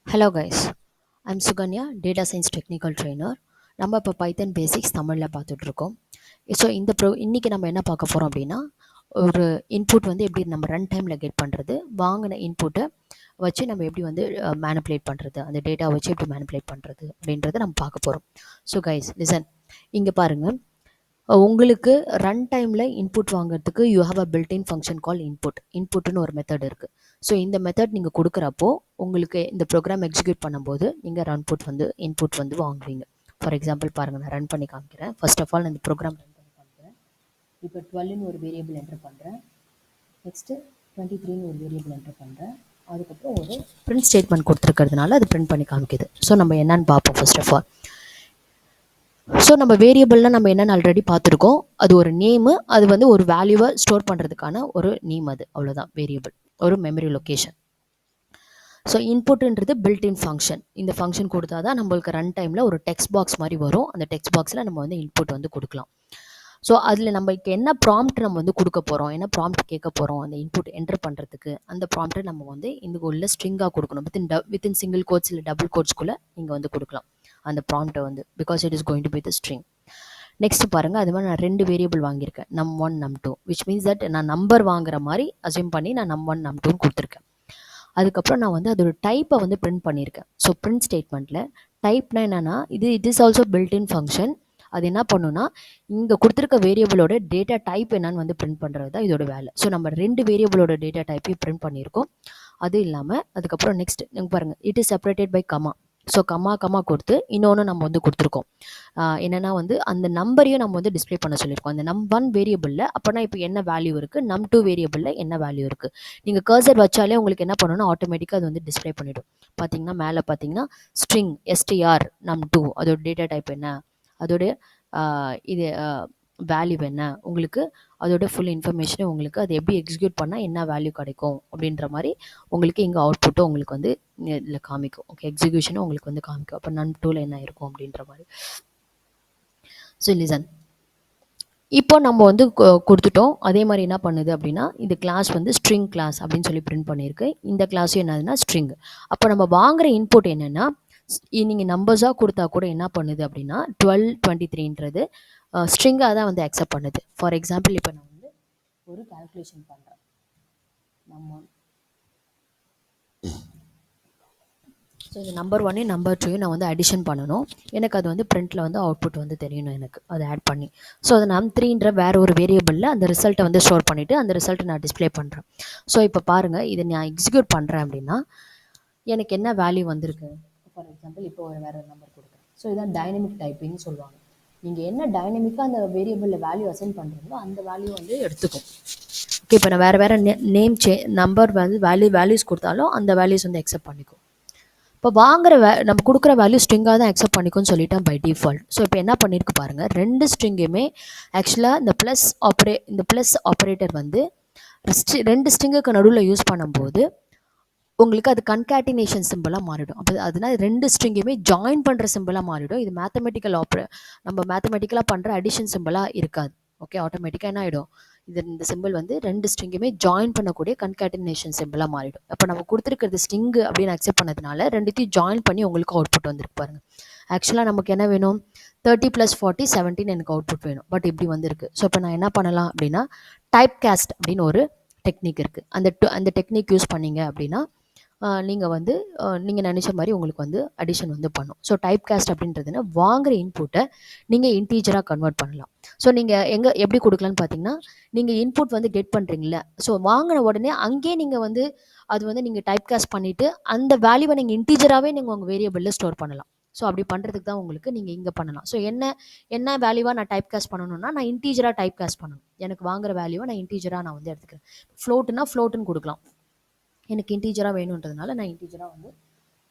Hello guys, I'm Suganya, Data Science Technical Trainer. நம்ம இப்போ பைத்தன் basics தமிழில் பார்த்துட்ருக்கோம். ஸோ இன்றைக்கி நம்ம என்ன பார்க்க போகிறோம் அப்படின்னா, ஒரு இன்புட் வந்து எப்படி நம்ம ரன் டைமில் கெட் பண்ணுறது, வாங்கின இன்புட்டை வச்சு நம்ம எப்படி வந்து மேனிப்புலேட் பண்ணுறது, அந்த டேட்டா வச்சு எப்படி மேனிப்புலேட் பண்ணுறது அப்படின்றத நம்ம பார்க்க போகிறோம். ஸோ கைஸ் லிசன், இங்கே பாருங்கள், உங்களுக்கு ரன் டைமில் இன்புட் வாங்குறதுக்கு you have a built-in function call இன்புட்னு ஒரு மெத்தட் இருக்குது. ஸோ இந்த மெத்தட் நீங்கள் கொடுக்குறப்போ உங்களுக்கு இந்த ப்ரோக்ராம் எக்ஸிக்யூட் பண்ணும்போது நீங்கள் இன்புட் வந்து வாங்குவீங்க. ஃபார் எக்ஸாம்பிள் பாருங்கள், நான் ரன் பண்ணி காமிக்கிறேன். ஃபர்ஸ்ட் ஆஃப் ஆல் நான் இந்த ப்ரோக்ராம் ரன் பண்ணி காமிக்கிறேன். இப்போ 12ன்னு ஒரு வேரியபிள் என்டர் பண்ணுறேன். நெக்ஸ்ட்டு 23ன்னு ஒரு வேரியபிள் என்டர் பண்ணுறேன். அதுக்கப்புறம் ஒரு பிரிண்ட் ஸ்டேட்மெண்ட் கொடுத்துருக்கிறதுனால அது பிரிண்ட் பண்ணி காமிக்குது. ஸோ நம்ம என்னன்னு பார்ப்போம். ஃபர்ஸ்ட் ஆஃப் ஆல், ஸோ நம்ம வேரியபிள்னால் நம்ம என்னென்னு ஆல்ரெடி பார்த்துருக்கோம். அது ஒரு நேமு, அது வந்து ஒரு வேல்யூவை ஸ்டோர் பண்ணுறதுக்கான ஒரு நேம், அது அவ்வளோதான் வேரியபிள், ஒரு மெமரி லொக்கேஷன். ஸோ இன்புட்ன்றது பில்ட்-இன் ஃபங்க்ஷன். இந்த ஃபங்க்ஷன் கொடுத்தா தான் நம்மளுக்கு ரன் டைமில் ஒரு டெக்ஸ்ட் பாக்ஸ் மாதிரி வரும். அந்த டெக்ஸ்ட் பாக்ஸில் நம்ம வந்து இன்புட் வந்து கொடுக்கலாம். ஸோ அதில் நம்மளுக்கு என்ன ப்ராம்ப்ட் நம்ம வந்து கொடுக்க போகிறோம், என்ன ப்ராம்ப்ட் கேட்க போகிறோம் அந்த இன்புட் என்டர் பண்ணுறதுக்கு, அந்த ப்ராம்ப்ட்டை நம்ம வந்து இந்த உள்ள ஸ்ட்ரிங்காக கொடுக்கணும். வித்தின் சிங்கிள் கோட்ஸ் இல்லை டபுள் கோட்ஸ்குள்ளே நீங்கள் வந்து கொடுக்கலாம் அந்த ப்ராம்ப்ட்டை வந்து, because it is going to be the string. Next பாருங்கள், அது மாதிரி நான் 2 வேரியபிள் வாங்கியிருக்கேன், num1 num2, which means that நான் நம்பர் வாங்குற மாதிரி அசியூம் பண்ணி நான் num1 num2ன்னு கொடுத்துருக்கேன். அதுக்கப்புறம் நான் வந்து அதோட டைப்பை வந்து பிரிண்ட் பண்ணியிருக்கேன். ஸோ பிரிண்ட் ஸ்டேட்மெண்ட்டில் டைப்னா என்னென்னா, it is also built-in function. அது என்ன பண்ணுன்னா, இங்கே கொடுத்துருக்க வேரியபிளோட டேட்டா டைப் என்னன்னு வந்து பிரிண்ட் பண்ணுறது தான் இதோட வேலை. ஸோ நம்ம 2 வேரியபிளோட டேட்டா டைப்பையும் பிரிண்ட் பண்ணியிருக்கோம். அது இல்லாமல் அதுக்கப்புறம் நெக்ஸ்ட் நீங்கள் பாருங்கள், it is separated by comma. So comma கொடுத்து இன்னொன்று நம்ம வந்து கொடுத்துருக்கோம். என்னென்னா வந்து அந்த நம்பரையும் நம்ம வந்து டிஸ்பிளே பண்ண சொல்லியிருக்கோம். அந்த num1 வேரியபிளில் அப்போனா இப்போ என்ன வேல்யூ இருக்குது, num2 வேரியபிளில் என்ன வேல்யூ இருக்குது. நீங்கள் கர்சர் வச்சாலே உங்களுக்கு என்ன பண்ணணும்னா ஆட்டோமேட்டிக்காக அது வந்து டிஸ்பிளே பண்ணிவிடும். பார்த்தீங்கன்னா மேலே பார்த்தீங்கன்னா ஸ்ட்ரிங் str num2, அதோட டேட்டா டைப் என்ன, அதோட இது வேல்யூ என்ன, உங்களுக்கு அதோட ஃபுல் இன்ஃபர்மேஷனை உங்களுக்கு அது எப்படி எக்ஸிக்யூட் பண்ணால் என்ன வேல்யூ கிடைக்கும் அப்படின்ற மாதிரி உங்களுக்கு இங்கே அவுட்புட்டும் உங்களுக்கு வந்து இதில் காமிக்கும். ஓகே, எக்ஸிக்யூஷனும் உங்களுக்கு வந்து காமிக்கும். அப்போ num2ல என்ன இருக்கும் அப்படின்ற மாதிரி. ஸோ லிசன், இப்போ நம்ம வந்து கொடுத்துட்டோம். அதே மாதிரி என்ன பண்ணுது அப்படின்னா, இந்த கிளாஸ் வந்து ஸ்ட்ரிங் கிளாஸ் அப்படின்னு சொல்லி பிரிண்ட் பண்ணியிருக்கு. இந்த கிளாஸும் என்னதுன்னா ஸ்ட்ரிங். அப்போ நம்ம வாங்குற இன்புட் என்னென்னா, நீங்கள் நம்பர்ஸாக கொடுத்தா கூட என்ன பண்ணுது அப்படின்னா 12 23ன்றது ஸ்ட்ரிங்காக தான் வந்து அக்செப்ட் பண்ணுது. ஃபார் எக்ஸாம்பிள் இப்போ நான் வந்து ஒரு கால்குலேஷன் பண்ணுறேன். நம்ம ஸோ இந்த நம்பர் 1 நம்பர் 2 நான் வந்து அடிஷன் பண்ணணும். எனக்கு அது வந்து பிரிண்ட்டில் வந்து அவுட்புட் வந்து தெரியணும் எனக்கு, அதை ஆட் பண்ணி. ஸோ அதை num3ன்ற வேறு ஒரு வேரியபிளில் அந்த ரிசல்ட்டை வந்து ஸ்டோர் பண்ணிவிட்டு அந்த ரிசல்ட்டை நான் டிஸ்பிளே பண்ணுறேன். ஸோ இப்போ பாருங்கள், இதை நான் எக்ஸிக்யூட் பண்ணுறேன் அப்படின்னா எனக்கு என்ன வேல்யூ வந்திருக்கு. ஃபார் எக்ஸாம்பிள் இப்போ வேறு ஒரு நம்பர் கொடுக்குறேன். ஸோ இதான் டைனமிக் டைப்பிங்னு சொல்லுவாங்க. நீங்கள் என்ன டைனமிக்காக அந்த வேரியபிளில் வேல்யூ அசைன் பண்ணுறீங்களோ அந்த வேல்யூ வந்து எடுத்துக்கும். ஓகே, இப்போ நான் வேறு நேம் நம்பர் வந்து வேல்யூஸ் கொடுத்தாலும் அந்த வேல்யூஸ் வந்து அக்செப்ட் பண்ணிக்கும். இப்போ வாங்குற நம்ம கொடுக்குற வேல்யூ ஸ்ட்ரிங்காக தான் அக்செப்ட் பண்ணிக்கும்னு சொல்லிட்டேன் பை டிஃபால்ட். ஸோ இப்போ என்ன பண்ணியிருக்கு பாருங்கள், 2 ஸ்ட்ரிங்குமே ஆக்சுவலாக இந்த ப்ளஸ் ஆப்ரேட்டர் வந்து 2 ஸ்ட்ரிங்குக்கு நடுவில் யூஸ் பண்ணும்போது உங்களுக்கு அது கன்கேட்டினேஷன் சிம்பிளாக மாறிடும். அப்போ அதனால் 2 ஸ்ட்ரிங்குமே ஜாயின் பண்ணுற சிம்பிளாக மாறிடும். இது நம்ம மேத்தமெட்டிக்கலாக பண்ணுற அடிஷன் சிம்பிளாக இருக்காது. ஓகே, ஆட்டோமேட்டிக்காக என்ன ஆகிடும், இந்த சிம்பிள் வந்து 2 ஸ்ட்ரிங்குமே ஜாயின் பண்ணக்கூடிய கன்கேட்டினேஷன் சிம்பிளாக மாறிடும். அப்போ நம்ம கொடுத்துருக்கிறது ஸ்ட்ரிங்கு அப்படின்னு அக்செப்ட் பண்ணதுனால 2த்தையும் ஜாயின் பண்ணி உங்களுக்கு அவுட்புட் வந்துருக்கு பாருங்கள். ஆக்சுவலாக நமக்கு என்ன வேணும், 30 + 40 17 எனக்கு அவுட்புட் வேணும். பட் இப்படி வந்திருக்கு. ஸோ இப்போ நான் என்ன பண்ணலாம் அப்படின்னா, டைப் காஸ்ட் அப்படின்னு ஒரு டெக்னிக் இருக்குது. அந்த டெக்னிக் யூஸ் பண்ணிங்க அப்படின்னா நீங்கள் நினச்ச மாதிரி உங்களுக்கு வந்து அடிஷன் வந்து பண்ணும். ஸோ டைப் காஸ்ட் அப்படின்றதுன்னா வாங்குகிற இன்புட்டை நீங்கள் இன்டீஜராக கன்வெர்ட் பண்ணலாம். ஸோ நீங்கள் எப்படி கொடுக்கலான்னு பார்த்தீங்கன்னா, நீங்கள் இன்புட் வந்து கெட் பண்ணுறீங்கள, ஸோ வாங்கின உடனே அங்கேயே நீங்கள் வந்து அது வந்து நீங்கள் டைப் காஸ்ட் பண்ணிவிட்டு அந்த வேல்யூவை நீங்கள் இன்டீஜராகவே நீங்கள் உங்கள் வேரியபிளில் ஸ்டோர் பண்ணலாம். ஸோ அப்படி பண்ணுறதுக்கு தான் உங்களுக்கு நீங்கள் இங்கே பண்ணலாம். ஸோ என்ன வேல்யூவாக நான் டைப் காஸ்ட் பண்ணணும்னா, நான் இன்டீஜராக டைப் காஸ்ட் பண்ணணும். எனக்கு வாங்குகிற வேல்யூவை நான் இன்டீஜராக நான் வந்து எடுத்துக்கிறேன். ஃப்ளோட்டுன்னு கொடுக்கலாம். எனக்கு இன்டீஜராக வேணுன்றதுனால நான் இன்டீஜராக வந்து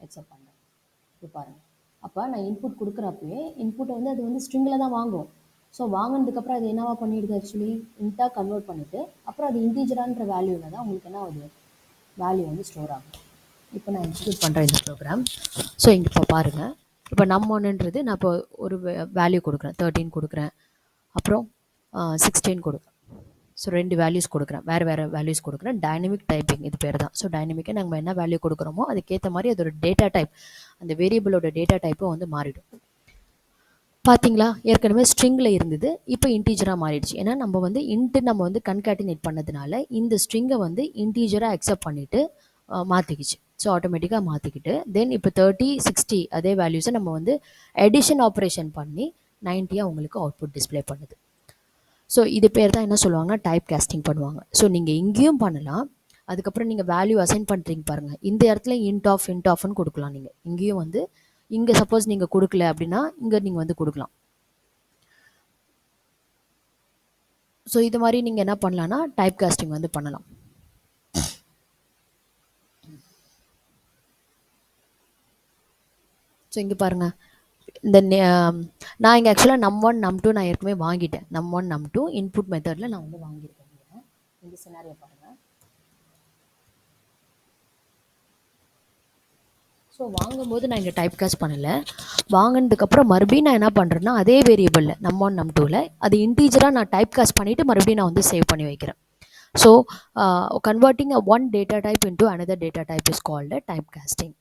அக்செப்ட் பண்ணுறேன். இப்போ பாருங்கள், அப்போ நான் இன்புட் கொடுக்குறப்பவே இன்புட்டை வந்து அது வந்து ஸ்ட்ரிங்கில் தான் வாங்கும். ஸோ வாங்கினதுக்கப்புறம் அது என்னவா பண்ணிடுது, ஆக்சுவலி இன்ட்டாக கன்வெர்ட் பண்ணிவிட்டு அப்புறம் அது இன்டீஜரான்ற வேல்யூவில் தான் உங்களுக்கு என்ன ஆகுது, வேல்யூ வந்து ஸ்டோர் ஆகும். இப்போ நான் எக்ஸிக்யூட் பண்ணுறேன் இந்த ப்ரோக்ராம். ஸோ இங்கே இப்போ பாருங்கள், இப்போ num1ன்றது நான் இப்போ ஒரு வேல்யூ கொடுக்குறேன், 13 கொடுக்குறேன், அப்புறம் 16 கொடுக்குறேன். ஸோ 2 வேல்யூஸ் கொடுக்குறேன், வேறு வேல்யூஸ் கொடுக்குறேன். டைனமிக் டைப்பிங் இது பேர் தான். ஸோ டைனமிக்கை நம்ம என்ன வேல்யூ கொடுக்குறோமோ அதுக்கேற்ற மாதிரி அதோட டேட்டா டைப், அந்த வேரியபிளோட டேட்டா டைப்பும் வந்து மாறிடும். பார்த்தீங்களா, ஏற்கனவே ஸ்ட்ரிங்கில் இருந்தது, இப்போ இன்டீஜராக மாறிடுச்சு. ஏன்னா நம்ம வந்து நம்ம வந்து கன்காட்டினேட் பண்ணதுனால இந்த ஸ்ட்ரிங்கை வந்து இன்டீஜராக அக்செப்ட் பண்ணிவிட்டு மாற்றிக்கிச்சு. ஸோ ஆட்டோமேட்டிக்காக மாற்றிக்கிட்டு தென் இப்போ 30, 60 அதே வேல்யூஸை நம்ம வந்து எடிஷன் ஆப்ரேஷன் பண்ணி 90 உங்களுக்கு அவுட்புட் டிஸ்பிளே பண்ணுது. ஸோ இது பேர் தான் என்ன சொல்லுவாங்கன்னா டைப் காஸ்டிங் பண்ணுவாங்க. ஸோ நீங்கள் இங்கேயும் பண்ணலாம். அதுக்கப்புறம் நீங்கள் வேல்யூ அசைன் பண்ணுறீங்க பாருங்கள், இந்த இடத்துல இன்ட் ஆஃப்னு கொடுக்கலாம். நீங்கள் இங்கேயும் வந்து இங்கே சப்போஸ் நீங்கள் கொடுக்கல அப்படின்னா இங்கே நீங்கள் வந்து கொடுக்கலாம். ஸோ இது மாதிரி நீங்கள் என்ன பண்ணலான்னா டைப் காஸ்டிங் வந்து பண்ணலாம். ஸோ இங்கே பாருங்கள், இந்த நான் இங்கே ஆக்சுவலாக num1 num2 நான் ஏற்கனவே வாங்கிட்டேன். num1 num2 இன்புட் மெத்தடில் நான் வந்து வாங்கியிருக்கேன். இந்த சினாரியோ பாருங்கள். ஸோ வாங்கும்போது நான் இங்கே டைப் காஸ்ட் பண்ணலை. வாங்கினதுக்கப்புறம் மறுபடியும் நான் என்ன பண்ணுறேன்னா அதே வேரியபிளில் num1 num2ல் அது இன்டீஜராக நான் டைப் காஸ்ட் பண்ணிவிட்டு மறுபடியும் நான் வந்து சேவ் பண்ணி வைக்கிறேன். So converting one data type into another data type is called type costing.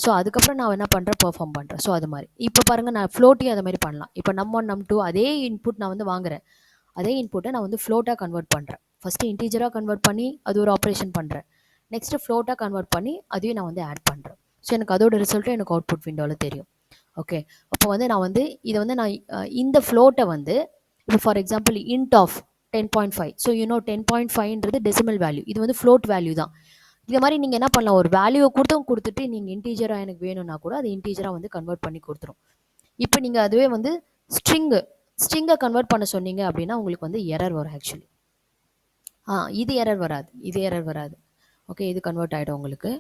So அதுக்கப்புறம் நான் என்ன பண்ணுறேன், பெர்ஃபார்ம் பண்ணுறேன். ஸோ அது மாதிரி இப்போ பாருங்கள், நான் ஃப்ளோட்டையும் அது மாதிரி பண்ணலாம். இப்போ num1 num2 அதே இன்புட் நான் வந்து வாங்குறேன், அதே இன்புட்டை நான் வந்து ஃப்ளோட்டாக கன்வெர்ட் பண்ணுறேன். ஃபஸ்ட்டு இன்டீஜராக கன்வெர்ட் பண்ணி அது ஒரு ஆப்ரேஷன் பண்ணுறேன். நெக்ஸ்ட்டு ஃப்ளோட்டாக கன்வெர்ட் பண்ணி அதையும் நான் வந்து ஆட் பண்ணுறேன். ஸோ எனக்கு அதோட ரிசல்ட்டும் எனக்கு அவுட்புட் விண்டோவில் தெரியும். ஓகே, அப்போ வந்து நான் வந்து இதை வந்து நான் இந்த ஃப்ளோட்டை வந்து இப்போ for example int of 10.5. So 10.5ன்றது டெசிமல் வேல்யூ, இது வந்து ஃப்ளோட் வேல்யூ தான். இது மாதிரி நீங்கள் என்ன பண்ணலாம், ஒரு வேல்யூவை கொடுத்துட்டு நீங்கள் இன்டீஜராக எனக்கு வேணும்னா கூட அது இன்டீஜராக வந்து கன்வெர்ட் பண்ணி கொடுத்துரும். இப்போ நீங்கள் அதுவே வந்து ஸ்ட்ரிங்கை கன்வெர்ட் பண்ண சொன்னீங்க அப்படின்னா உங்களுக்கு வந்து எரர் வரும் ஆக்சுவலி. இது எரர் வராது. ஓகே, இது கன்வெர்ட் ஆகிடும் உங்களுக்கு.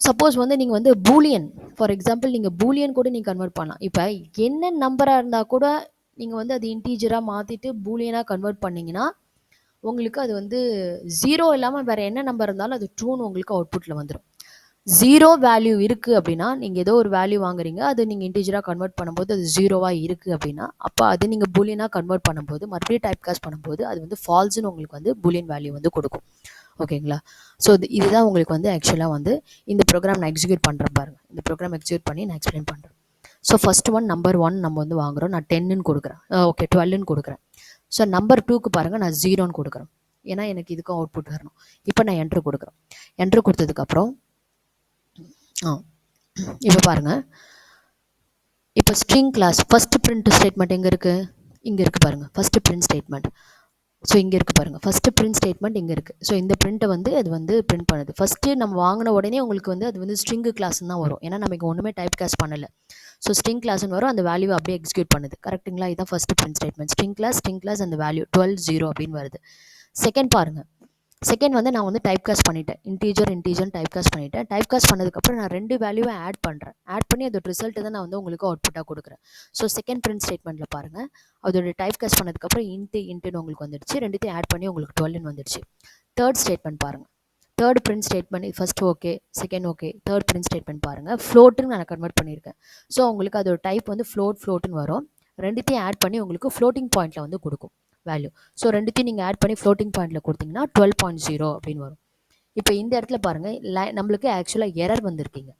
சப்போஸ் வந்து நீங்கள் வந்து பூலியன், ஃபார் எக்ஸாம்பிள் நீங்கள் பூலியன் கூட நீங்கள் கன்வெர்ட் பண்ணலாம். இப்போ என்ன நம்பராக இருந்தால் கூட நீங்கள் வந்து அது இன்டீஜராக மாற்றிட்டு பூலியனாக கன்வெர்ட் பண்ணிங்கன்னா உங்களுக்கு அது வந்து 0 இல்லாமல் வேறு என்ன நம்பர் இருந்தாலும் அது ட்ரூன்னு உங்களுக்கு அவுட்புட்டில் வந்துடும். 0 வேல்யூ இருக்குது அப்படின்னா நீங்கள் ஏதோ ஒரு வேல்யூ வாங்குறீங்க, அது நீங்கள் இன்டீஜராக கன்வெர்ட் பண்ணும்போது அது 0வாக இருக்குது அப்படின்னா அப்போ அது நீங்கள் பூலியனாக கன்வெர்ட் பண்ணும்போது மறுபடியும் டைப் காஸ்ட் பண்ணும்போது அது வந்து ஃபால்ஸ்னு உங்களுக்கு வந்து பூலியன் வேல்யூ வந்து கொடுக்கும். ஓகேங்களா? ஸோ இதுதான் உங்களுக்கு வந்து ஆக்சுவலாக வந்து இந்த ப்ரோக்ராம் நான் எக்ஸிக்யூட் பண்ணுறேன் பாருங்கள். இந்த ப்ரோக்ராம் எக்ஸிக்யூட் பண்ணி நான் எக்ஸ்பிளைன் பண்ணுறேன். ஸோ ஃபஸ்ட் ஒன் நம்பர் 1 நம்ம வந்து வாங்குகிறோம், நான் 10ன்னு கொடுக்குறேன். ஓகே, 12ன்னு கொடுக்குறேன். ஸோ நம்பர் 2க்கு பாருங்கள், நான் 0ன்னு கொடுக்குறேன். ஏன்னா எனக்கு இதுக்கும் அவுட்புட் வரணும். இப்போ நான் என்ட்ரு கொடுக்குறேன். என்ட்ரு கொடுத்ததுக்கப்புறம் இப்போ பாருங்கள், இப்போ string class first print statement எங்கே இருக்குது, இங்கே இருக்குது பாருங்கள், ஃபஸ்ட்டு பிரிண்ட் ஸ்டேட்மெண்ட். ஸோ இங்கே இருக்குது பாருங்கள், ஃபஸ்ட்டு பிரிண்ட் ஸ்டேட்மெண்ட் இங்கே இருக்குது. ஸோ இந்த பிரிண்ட்டை வந்து அது வந்து பிரிண்ட் பண்ணுது. ஃபஸ்ட்டு நம்ம வாங்கின உடனே உங்களுக்கு வந்து அது வந்து ஸ்ட்ரிங்கு கிளாஸ்ன்னு தான் வரும். ஏன்னா நம்ம இங்கே ஒன்றுமே டைப் காஸ்ட் பண்ணலை. ஸோ ஸ்ட்ரிங் கிளாஸ்ன்னு வரும், அந்த வேல்யூ அப்படியே எக்ஸிக்யூட் பண்ணுது. கரெக்டுங்களா? இதுதான் first print statement. String class அந்த வேல்யூ 12 அப்படின்னு வருது. செகண்ட் பாருங்கள், செகண்ட் வந்து நான் வந்து டைப் காஸ்ட் பண்ணிட்டேன், இன்டீஜர்னு டைப் காஸ்ட் பண்ணிட்டேன். டைப் காஸ்ட் பண்ணதுக்கப்புறம் நான் 2 வேல்யூவை ஆட் பண்ணுறேன். ஆட் பண்ணி அதோட ரிசல்ட்டு தான் நான் வந்து உங்களுக்கு அவுட்புட்டாக கொடுக்குறேன். ஸோ செகண்ட் பிரிண்ட் ஸ்டேட்மெண்ட்டில் பாருங்கள், அதோட டைப் காஸ்ட் பண்ணதுக்கப்புறம் இன்ட்டுன்னு உங்களுக்கு வந்துடுச்சு. ரெண்டுத்தையும் ஆட் பண்ணி உங்களுக்கு 12ன்னு வந்துடுச்சு. தேர்ட் ஸ்டேட்மெண்ட் பாருங்கள், third print statement first okay, second okay, third print statement பாருங்கள், ஃப்ளோட்டுன்னு நான் கன்வெர்ட் பண்ணியிருக்கேன். ஸோ உங்களுக்கு அதோட டைப் வந்து ஃப்ளோட்டுன்னு வரும். ரெண்டுத்தையும் ஆட் பண்ணி உங்களுக்கு ஃப்ளோட்டிங் பாயிண்ட்டில் வந்து கொடுக்கும் வேல்யூ. ஸோ ரெண்டுத்தையும் நீங்கள் ஆட் பண்ணி ஃப்ளோட்டிங் பாயிண்ட்டில் கொடுத்தீங்கன்னா 12.0 அப்படின்னு வரும். இப்போ இந்த இடத்துல பாருங்கள், நம்மளுக்கு ஆக்சுவலாக எரர் வந்திருக்கீங்க.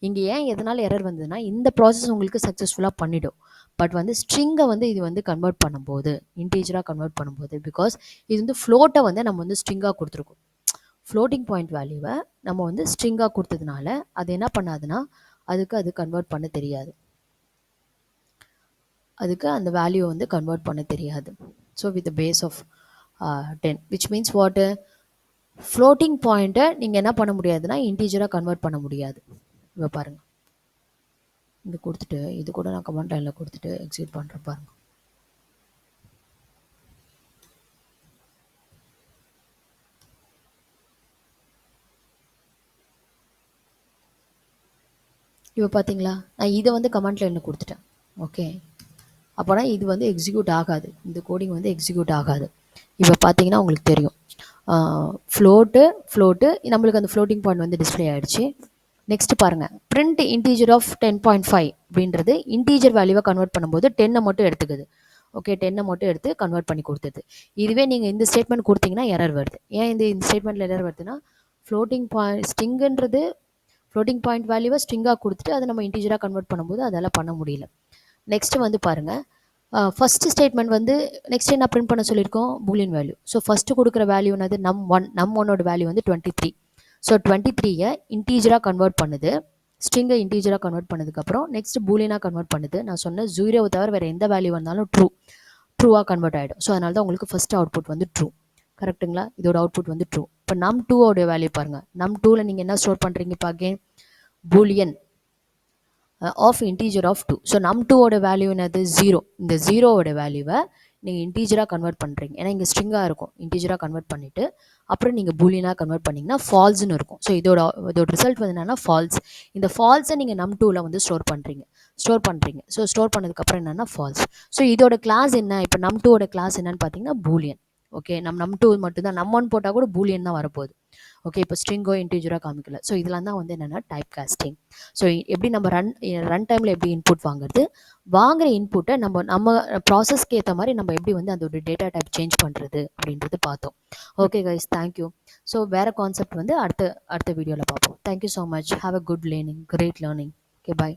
இங்கே ஏன் எதனால் எரர் வந்ததுன்னா இந்த ப்ராசஸ் உங்களுக்கு சக்ஸஸ்ஃபுல்லாக பண்ணிடும். பட் வந்து ஸ்ட்ரிங்கை வந்து இது வந்து கன்வெர்ட் பண்ணும்போது, இன்டீஜராக கன்வெர்ட் பண்ணும்போது, பிகாஸ் இது வந்து ஃப்ளோட்டை வந்து நம்ம வந்து ஸ்ட்ரிங்காக கொடுத்துருக்கோம். ஃப்ளோட்டிங் பாயிண்ட் வேல்யூவை நம்ம வந்து ஸ்ட்ரிங்காக கொடுத்ததுனால அது என்ன பண்ணாதுன்னா அது கன்வெர்ட் பண்ண தெரியாது. அதுக்கு அந்த வேல்யூவை வந்து கன்வெர்ட் பண்ண தெரியாது. So with base of 10 which means what, floating பாயிண்ட்டை நீங்கள் என்ன பண்ண முடியாதுன்னா இன்டீஜராக கன்வெர்ட் பண்ண முடியாது. இப்போ பாருங்கள், இங்கே கொடுத்துட்டு இது கூட நான் கமெண்ட் லைனில் கொடுத்துட்டு எக்ஸிக்யூட் பண்ணுறேன் பாருங்கள். இப்போ பார்த்தீங்களா, நான் இதை வந்து கமெண்ட் லைனில் கொடுத்துட்டேன். ஓகே, அப்போனா இது வந்து எக்ஸிக்யூட் ஆகாது, இந்த கோடிங் வந்து எக்ஸிக்யூட் ஆகாது. இப்போ பார்த்தீங்கன்னா உங்களுக்கு தெரியும், ஃப்ளோட்டு நம்மளுக்கு அந்த ஃப்ளோட்டிங் பாயிண்ட் வந்து டிஸ்பிளே ஆகிடுச்சு. நெக்ஸ்ட் பாருங்கள், பிரிண்ட் இன்டீஜர் ஆஃப் 10.5 அப்படின்றது இன்டீஜர் வேல்யூவை கன்வெர்ட் பண்ணும்போது 10 மட்டும் எடுத்துக்குது. ஓகே 10 மட்டும் எடுத்து கன்வெர்ட் பண்ணி கொடுத்தது. இதுவே நீங்கள் இந்த ஸ்டேட்மெண்ட் கொடுத்தீங்கன்னா எரர் வருது. ஏன் இந்த ஸ்டேட்மெண்ட்டில் எரர் வருதுன்னா ஃப்ளோட்டிங் பாயிண்ட் ஸ்ட்ரிங்குன்றது ஃப்ளோட்டிங் பாயிண்ட் வேல்யூவை ஸ்ட்ரிங்காக கொடுத்துட்டு அதை நம்ம இன்டீஜராக கன்வெர்ட் பண்ணும்போது அதெல்லாம் பண்ண முடியல. நெக்ஸ்ட் வந்து பாருங்கள், ஃபஸ்ட்டு ஸ்டேட்மெண்ட் வந்து நெக்ஸ்ட் என்ன பிரிண்ட் பண்ண சொல்லியிருக்கோம், பூலியன் வேல்யூ. ஸோ ஃபஸ்ட்டு கொடுக்குற வேல்யூ என்னது நம் ஒன்னோட வேல்யூ வந்து 23. ஸோ 23யை இன்டீஜராக கன்வெர்ட் பண்ணுது, ஸ்ட்ரிங்கை இன்டீஜராக கன்வெர்ட் பண்ணதுக்கப்புறம் நெக்ஸ்ட் பூலியனாக கன்வெர்ட் பண்ணுது. நான் சொன்ன 0 தவிர வேறு எந்த வேல்யூ வந்தாலும் ட்ரூவாக கன்வெர்ட் ஆகிடும். ஸோ அதனால தான் உங்களுக்கு ஃபஸ்ட் அவுட்புட் வந்து ட்ரூ. கரெக்டுங்களா? இதோட அவுட்புட் வந்து ட்ரூ. இப்போ num2 வேல்யூ பாருங்கள். num2ல் நீங்கள் என்ன ஸ்டோர் பண்ணுறீங்க இப்போ again Boolean of integer of 2. So num2 value என்னது 0. இந்த 0 வேல்யூவை நீங்கள் இன்டீஜராக கன்வெர்ட் பண்ணுறீங்க. ஏன்னா இங்கே ஸ்ட்ரிங்காக இருக்கும், இன்டீஜராக கன்வெர்ட் பண்ணிவிட்டு அப்புறம் நீங்கள் பூலியனாக கன்வெர்ட் பண்ணிங்கன்னா ஃபால்ஸ்னு இருக்கும். ஸோ இதோட ரிசல்ட் வந்து என்னென்னா ஃபால்ஸ். இந்த ஃபால்ஸை நீங்கள் num2ல் வந்து ஸ்டோர் பண்ணுறீங்க. ஸோ ஸ்டோர் பண்ணதுக்கப்புறம் என்னென்னா ஃபால்ஸ். ஸோ இதோட கிளாஸ் என்ன, இப்போ num2 கிளாஸ் என்னன்னு பார்த்தீங்கன்னா பூலியன். ஓகே, num2 மட்டும்தான், num1 போட்டால் கூட பூலியன் தான் வரப்போகுது. ஓகே, இப்போ ஸ்ட்ரிங்கோ இன்டீஜராக காமிக்கல. ஸோ இதெல்லாம் தான் வந்து என்னென்னா டைப் காஸ்டிங். ஸோ எப்படி நம்ம ரன் டைமில் எப்படி இன்புட் வாங்குற இன்புட்டை நம்ம ப்ராசஸ்க்கு ஏற்ற மாதிரி நம்ம எப்படி வந்து அதோட டேட்டா டைப் சேஞ்ச் பண்ணுறது அப்படின்றது பார்த்தோம். Okay guys, thank you. ஸோ வேறு கான்செப்ட் வந்து அடுத்த வீடியோவில் பார்ப்போம். Thank you so much. Have a good learning, great learning. Okay, bye.